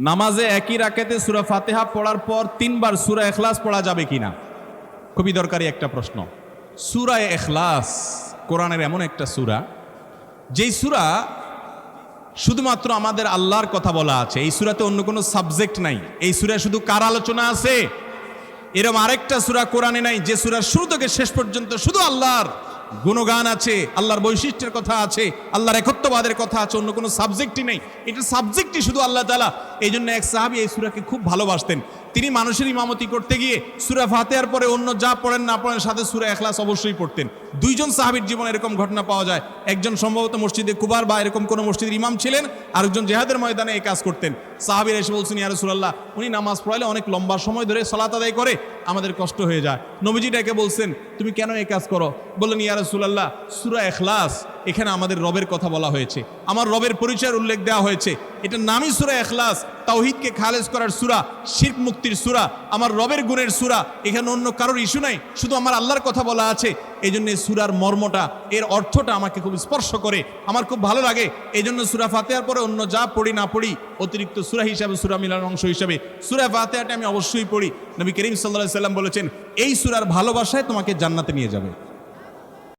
নামাজে একই রাকাতে সূরা ফাতিহা পড়ার পর 3 বার সূরা ইখলাস পড়া যাবে কিনা? খুবই দরকারি একটা প্রশ্ন। সূরা ইখলাস কোরআনের এমন একটা সূরা, যেই সূরা শুধুমাত্র আমাদের আল্লাহর কথা বলা আছে। এই সূরাতে অন্য কোনো সাবজেক্ট নাই। এই সূরায় শুধু কার আলোচনা আছে? এরকম আরেকটা সূরা কোরআনে নাই যে সূরার শুরু থেকে শেষ পর্যন্ত শুধু আল্লাহর গুণগান আছে, আল্লাহর বৈশিষ্ট্যের কথা আছে, আল্লাহর একত্ববাদের কথা আছে, অন্য কোনো সাবজেক্টই নেই। এটা সাবজেক্টই শুধু আল্লাহ তাআলা। এই জন্য এক সাহাবী এই সূরাকে খুব ভালোবাসতেন। তিনি মানুষের ইমামতি করতে গিয়ে সূরা ফাতিহার পরে অন্য যা পড়েন না পড়েন সাথে সূরা ইখলাস অবশ্যই পড়তেন। দুইজন সাহাবীর জীবনে এরকম ঘটনা পাওয়া যায়। একজন সম্ভবত মসজিদে কুবার বা এরকম কোনো মসজিদের ইমাম ছিলেন, আরেকজন জিহাদের ময়দানে এই কাজ করতেন। সাহাবীরা এসে বলছেন, ইয়া রাসূলুল্লাহ, উনি নামাজ পড়াইলে অনেক লম্বা সময় ধরে সালাত আদায় করে, আমাদের কষ্ট হয়ে যায়। নবীজি ডেকে বলছেন, তুমি কেন এই কাজ করো? বললেন, ইয়া রাসূলুল্লাহ, সূরা ইখলাস, এখানে আমাদের রবের কথা বলা হয়েছে, আমার রবের পরিচয়ের উল্লেখ দেওয়া হয়েছে। এটার নামই সূরা ইখলাস, তাওহীদকে খালেজ করার সূরা, শিরক মুক্তির সূরা, আমার রবের গুণের সূরা। এখানে অন্য কারোর ইস্যু নাই, শুধু আমার আল্লাহর কথা বলা আছে। এই জন্য সূরার মর্মটা, এর অর্থটা আমাকে খুব স্পর্শ করে, আমার খুব ভালো লাগে। এই জন্য সূরা ফাতিহার পরে অন্য যা পড়ি না পড়ি, অতিরিক্ত সূরা হিসাবে, সূরা মিলার অংশ হিসাবে সূরা ফাতিহাটা আমি অবশ্যই পড়ি। নবী করিম সাল্লাল্লাহু আলাইহি ওয়াসাল্লাম বলেছেন, এই সূরার ভালোবাসায় তোমাকে জান্নাতে নিয়ে যাবে।